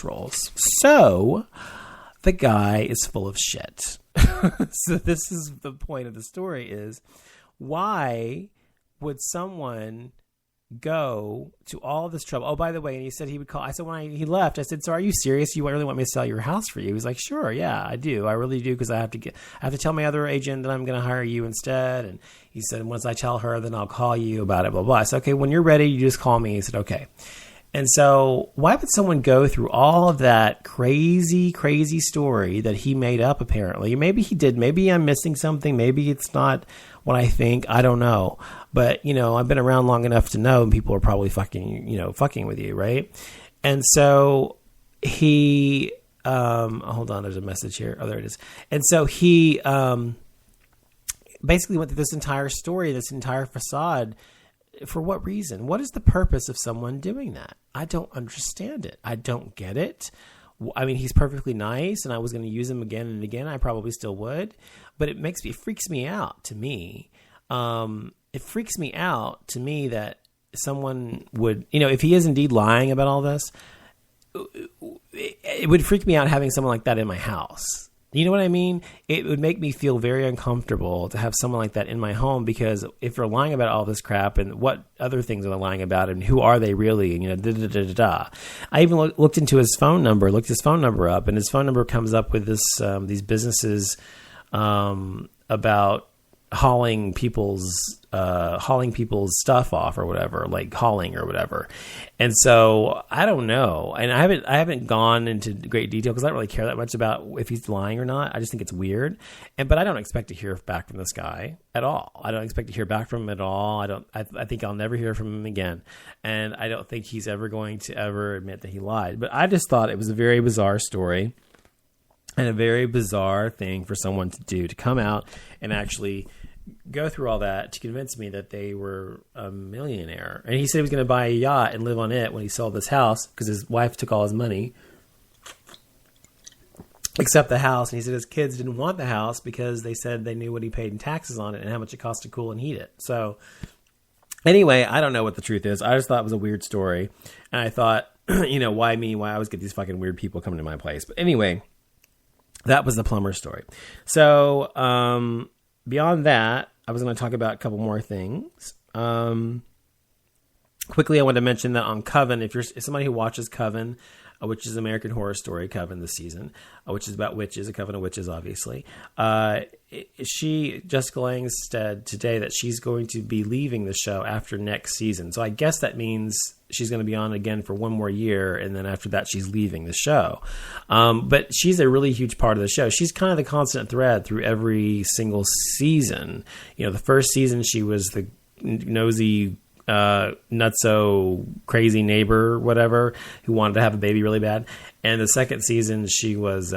sex roles. So the guy is full of shit. So this is the point of the story is, why would someone go to all this trouble? Oh, by the way, and he said he would call. I said, he left, I said, so are you serious? You really want me to sell your house for you? He's like, sure, yeah, I do. I really do. Cause I have to tell my other agent that I'm going to hire you instead. And he said, once I tell her, then I'll call you about it, blah, blah. I said, okay, when you're ready, you just call me. He said, okay. And so why would someone go through all of that crazy, crazy story that he made up, apparently? Maybe he did. Maybe I'm missing something. Maybe it's not what I think. I don't know. But, I've been around long enough to know people are probably fucking with you, right? And so he, hold on, there's a message here. Oh, there it is. And so he basically went through this entire story, this entire facade. For what reason? What is the purpose of someone doing that? I don't understand it. I don't get it. I mean, he's perfectly nice, and I was going to use him again and again. I probably still would, but it freaks me out to me. It freaks me out to me that someone would, if he is indeed lying about all this, it would freak me out having someone like that in my house. You know what I mean? It would make me feel very uncomfortable to have someone like that in my home, because if they're lying about all this crap, and what other things are they lying about, and who are they really? And I even looked into his phone number, looked his phone number up, and his phone number comes up with this these businesses about hauling people's stuff off or whatever, like hauling or whatever. And so I don't know. And I haven't gone into great detail because I don't really care that much about if he's lying or not. I just think it's weird. But I don't expect to hear back from this guy at all. I don't expect to hear back from him at all. I think I'll never hear from him again. And I don't think he's ever going to ever admit that he lied. But I just thought it was a very bizarre story and a very bizarre thing for someone to do, to come out and actually go through all that to convince me that they were a millionaire. And he said he was going to buy a yacht and live on it when he sold this house, because his wife took all his money except the house. And he said his kids didn't want the house because they said they knew what he paid in taxes on it and how much it cost to cool and heat it. So anyway, I don't know what the truth is. I just thought it was a weird story. And I thought, why me? Why I always get these fucking weird people coming to my place? But anyway, that was the plumber story. So, beyond that, I was going to talk about a couple more things. Quickly, I want to mention that on Coven, if you're somebody who watches Coven, which is American Horror Story, Coven this season, which is about witches, a coven of witches, obviously. Jessica Lange said today that she's going to be leaving the show after next season. So I guess that means she's going to be on again for one more year, and then after that, she's leaving the show. But she's a really huge part of the show. She's kind of the constant thread through every single season. The first season, she was the nosy, nutso crazy neighbor, whatever, who wanted to have a baby really bad. And the second season, she was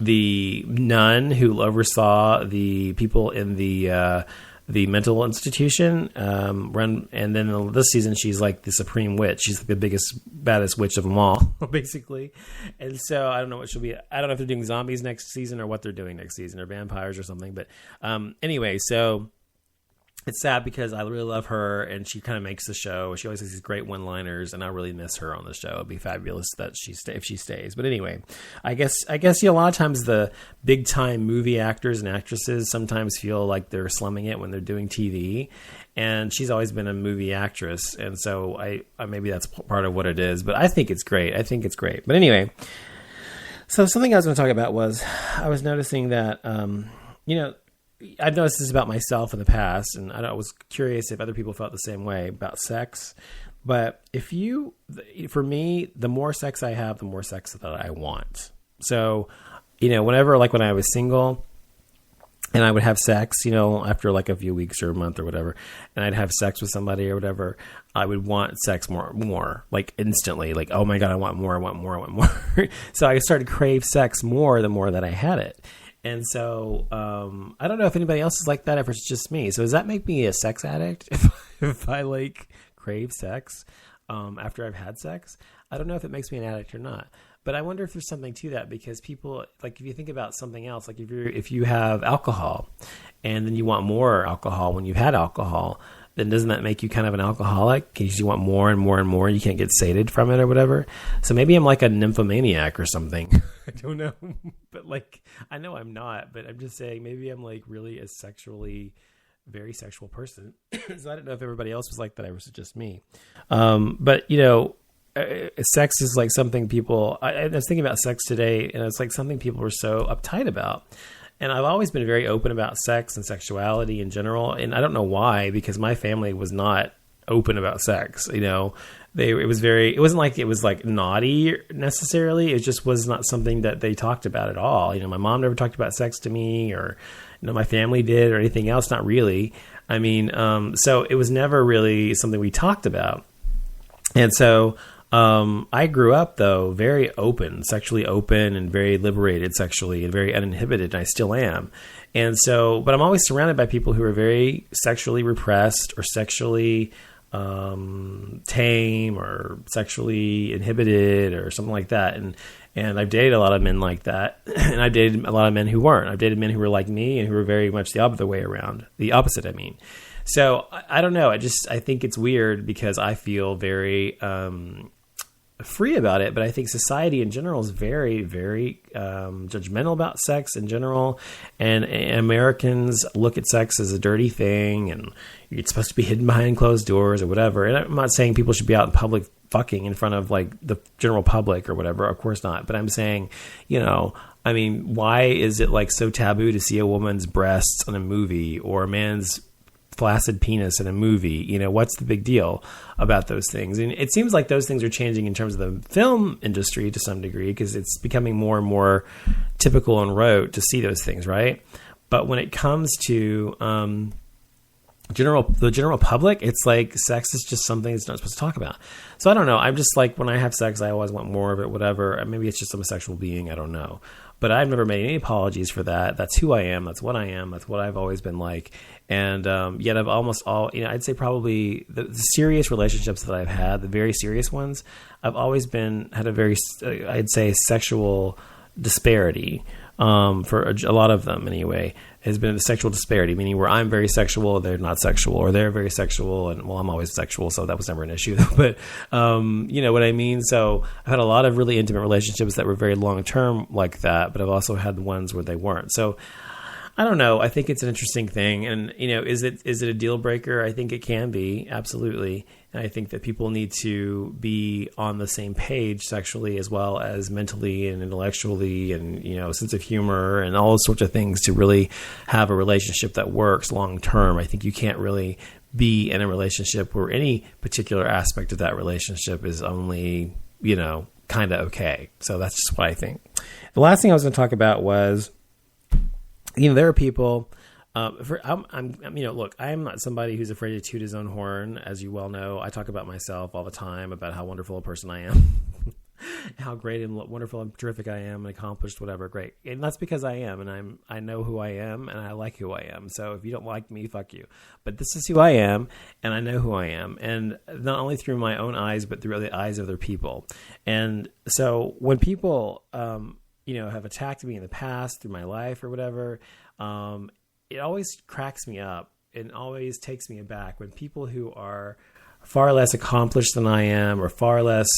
the nun who oversaw the people in the mental institution run. And then this season, she's like the supreme witch. She's like the biggest, baddest witch of them all, basically. And so I don't know what she'll be. I don't know if they're doing zombies next season or what they're doing next season, or vampires or something. But anyway, so it's sad because I really love her, and she kind of makes the show. She always has these great one-liners, and I really miss her on the show. It'd be fabulous that if she stays. But anyway, I guess a lot of times the big-time movie actors and actresses sometimes feel like they're slumming it when they're doing TV, and she's always been a movie actress, and so I maybe that's part of what it is. But I think it's great. But anyway, so something I was going to talk about was I was noticing that I've noticed this about myself in the past, and I was curious if other people felt the same way about sex. But for me, the more sex I have, the more sex that I want. So, whenever, like when I was single and I would have sex, after like a few weeks or a month or whatever, and I'd have sex with somebody or whatever, I would want sex more, like instantly, like, oh my God, I want more. So I started to crave sex more the more that I had it. And so I don't know if anybody else is like that, if it's just me. So does that make me a sex addict if I like crave sex after I've had sex? I don't know if it makes me an addict or not. But I wonder if there's something to that, because people, like, if you think about something else, like if you have alcohol and then you want more alcohol when you've had alcohol, then doesn't that make you kind of an alcoholic? Because you want more and more and more. You can't get sated from it or whatever. So maybe I'm like a nymphomaniac or something. I don't know. But like, I know I'm not, but I'm just saying maybe I'm like really a very sexual person. So I don't know if everybody else was like that or was it just me. But sex is like something people, I was thinking about sex today, and it's like something people are so uptight about. And I've always been very open about sex and sexuality in general. And I don't know why, because my family was not open about sex. It wasn't like it was like naughty necessarily. It just was not something that they talked about at all. My mom never talked about sex to me, or, my family did, or anything else. Not really. I mean, so it was never really something we talked about. And so, I grew up though very sexually open and very liberated sexually and very uninhibited, and I still am. And so, but I'm always surrounded by people who are very sexually repressed or sexually tame or sexually inhibited or something like that. And I've dated a lot of men like that, and I've dated a lot of men who weren't. I've dated men who were like me and who were very much the opposite, I mean. So I don't know. I think it's weird because I feel very free about it, but I think society in general is very, very judgmental about sex in general, and Americans look at sex as a dirty thing, and it's supposed to be hidden behind closed doors or whatever. And I'm not saying people should be out in public fucking in front of like the general public or whatever. Of course not. But I'm saying, why is it like so taboo to see a woman's breasts in a movie or a man's flaccid penis in a movie? What's the big deal about those things? And it seems like those things are changing in terms of the film industry to some degree, because it's becoming more and more typical and rote to see those things, right? But when it comes to the general public, it's like sex is just something that's not supposed to talk about. So I don't know. I'm just like, when I have sex, I always want more of it, whatever. Maybe it's just I'm a sexual being. I don't know. But I've never made any apologies for that. That's who I am. That's what I am. That's what I've always been like. And yet I've almost I'd say probably the serious relationships that I've had, the very serious ones, I've always had a very, I'd say, sexual disparity. For a lot of them anyway, has been a sexual disparity, meaning where I'm very sexual, they're not sexual, or they're very sexual, and I'm always sexual, so that was never an issue. But you know what I mean? So I've had a lot of really intimate relationships that were very long-term like that, but I've also had the ones where they weren't. So I don't know. I think it's an interesting thing. And, is it a deal breaker? I think it can be. Absolutely. And I think that people need to be on the same page sexually as well as mentally and intellectually and, sense of humor and all those sorts of things to really have a relationship that works long term. I think you can't really be in a relationship where any particular aspect of that relationship is only, kind of okay. So that's just what I think. The last thing I was going to talk about was, there are people, look, I'm not somebody who's afraid to toot his own horn. As you well know, I talk about myself all the time, about how wonderful a person I am, how great and wonderful and terrific I am and accomplished, whatever, great. And that's because I am, and I know who I am, and I like who I am. So if you don't like me, fuck you. But this is who I am, and I know who I am. And not only through my own eyes, but through the eyes of other people. And so when people, have attacked me in the past through my life or whatever, it always cracks me up and always takes me aback when people who are far less accomplished than I am, or far less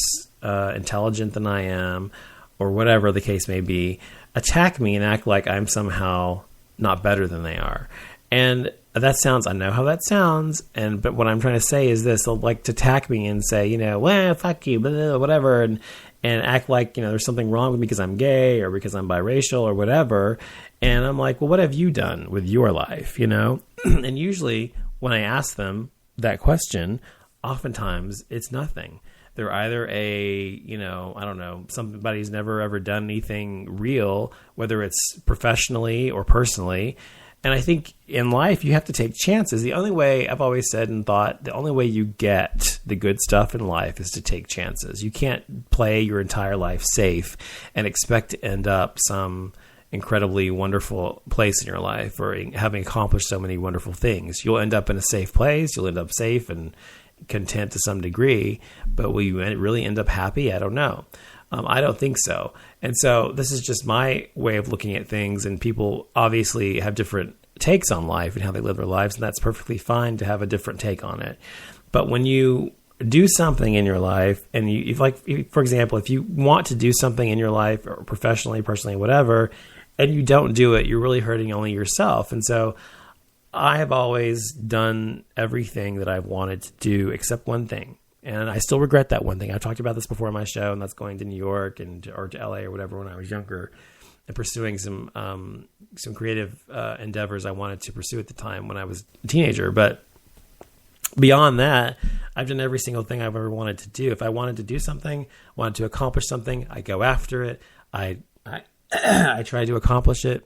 intelligent than I am, or whatever the case may be, attack me and act like I'm somehow not better than they are. And I know how that sounds, but what I'm trying to say is this: they'll like to attack me and say, well, fuck you, blah, blah, whatever, and act like, there's something wrong with me because I'm gay or because I'm biracial or whatever. And I'm like, well, what have you done with your life, And usually when I ask them that question, oftentimes it's nothing. They're either somebody who's never ever done anything real, whether it's professionally or personally. And I think in life, you have to take chances. The only way, I've always said and thought, the only way you get the good stuff in life is to take chances. You can't play your entire life safe and expect to end up some incredibly wonderful place in your life or having accomplished so many wonderful things. You'll end up in a safe place. You'll end up safe and content to some degree. But will you really end up happy? I don't know. I don't think so. And so this is just my way of looking at things, and people obviously have different takes on life and how they live their lives, and that's perfectly fine to have a different take on it. But when you do something in your life, and for example, if you want to do something in your life, or professionally, personally, whatever, and you don't do it, you're really hurting only yourself. And so I have always done everything that I've wanted to do except one thing. And I still regret that one thing. I've talked about this before on my show, and that's going to New York or to LA or whatever when I was younger, and pursuing some creative endeavors I wanted to pursue at the time when I was a teenager. But beyond that, I've done every single thing I've ever wanted to do. If I wanted to do something, wanted to accomplish something, I go after it. I try to accomplish it.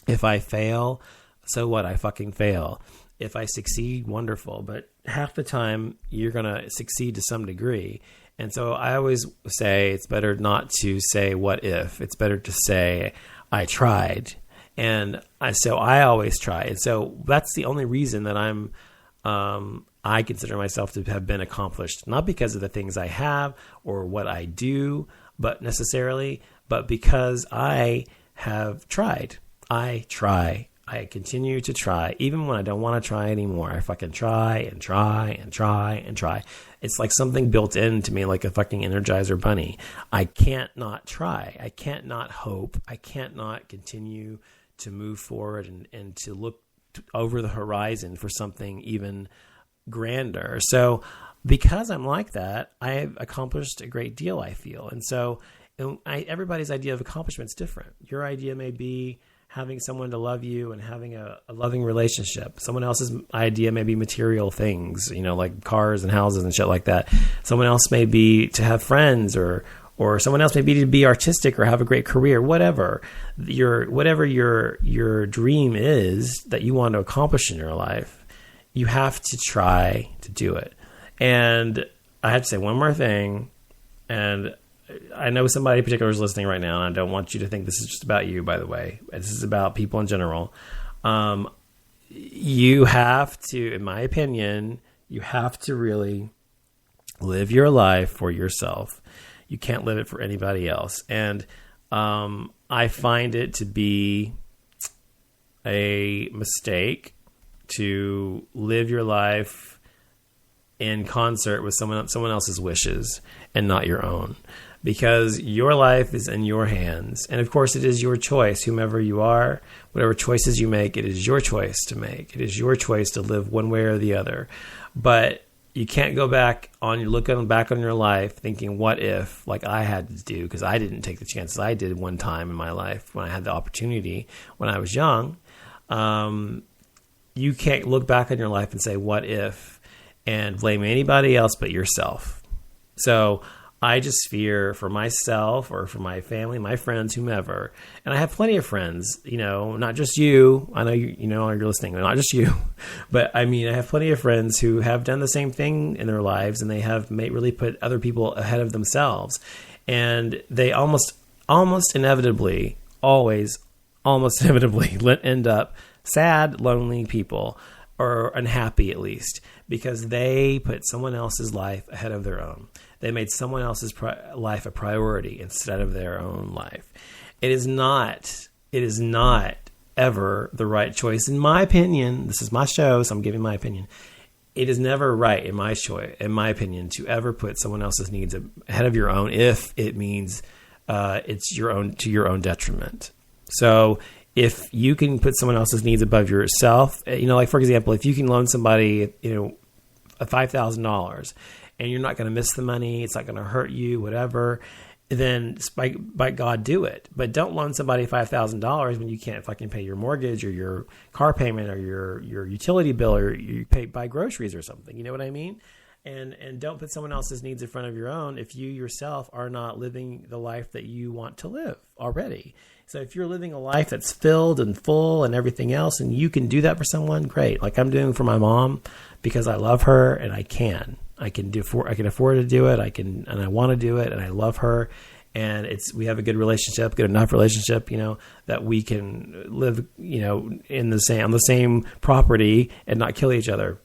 If I fail, so what? I fucking fail. If I succeed, wonderful. But half the time, you're going to succeed to some degree. And so I always say it's better not to say what if. It's better to say I tried. And so I always try. And so that's the only reason that I consider myself to have been accomplished. Not because of the things I have or what I do, but because I have tried. I try. I continue to try, even when I don't want to try anymore. I fucking try and try and try and try. It's like something built into me, like a fucking Energizer bunny. I can't not try. I can't not hope. I can't not continue to move forward and to look over the horizon for something even grander. So because I'm like that, I've accomplished a great deal, I feel. And so everybody's idea of accomplishment is different. Your idea may be having someone to love you and having a loving relationship. Someone else's idea may be material things, like cars and houses and shit like that. Someone else may be to have friends, or someone else may be to be artistic or have a great career, whatever your dream is that you want to accomplish in your life, you have to try to do it. And I have to say one more thing, and I know somebody in particular is listening right now, and I don't want you to think this is just about you, by the way. This is about people in general. You have to, in my opinion, you have to really live your life for yourself. You can't live it for anybody else. And I find it to be a mistake to live your life in concert with someone else's wishes and not your own. Because your life is in your hands. And of course, it is your choice, whomever you are, whatever choices you make, it is your choice to make. It is your choice to live one way or the other. But you can't go back on your life thinking, what if, like I had to do, because I didn't take the chances I did one time in my life when I had the opportunity when I was young. You can't look back on your life and say, what if, and blame anybody else but yourself. So I just fear for myself or for my family, my friends, whomever. And I have plenty of friends, not just you. I know you're listening, not just you. But I mean, I have plenty of friends who have done the same thing in their lives, and they have really put other people ahead of themselves. And they almost inevitably end up sad, lonely people, or unhappy at least, because they put someone else's life ahead of their own. They made someone else's life a priority instead of their own life. It is not ever the right choice, in my opinion. This is my show, so I'm giving my opinion. It is never right, in my opinion, to ever put someone else's needs ahead of your own if it means it's to your own detriment. So if you can put someone else's needs above yourself, like for example, if you can loan somebody, $5,000, and you're not going to miss the money, it's not going to hurt you, whatever, then by God, do it. But don't loan somebody $5,000 when you can't fucking pay your mortgage or your car payment or your utility bill, or you buy groceries or something. You know what I mean? And don't put someone else's needs in front of your own if you yourself are not living the life that you want to live already. So if you're living a life that's filled and full and everything else, and you can do that for someone, great. Like I'm doing for my mom, because I love her and I can afford to do it. And I want to do it, and I love her. And we have a good relationship, good enough relationship, that we can live, on the same property and not kill each other.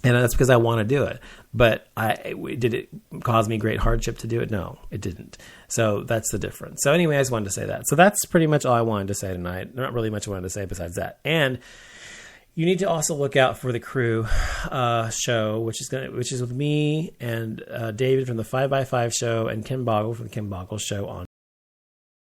And that's because I want to do it. But did it cause me great hardship to do it? No, it didn't. So that's the difference. So anyway, I just wanted to say that. So that's pretty much all I wanted to say tonight. Not really much I wanted to say besides that. And you need to also look out for the Crew show, which is with me and David from the 5x5 show and Kim Boggle from the Kim Boggle show on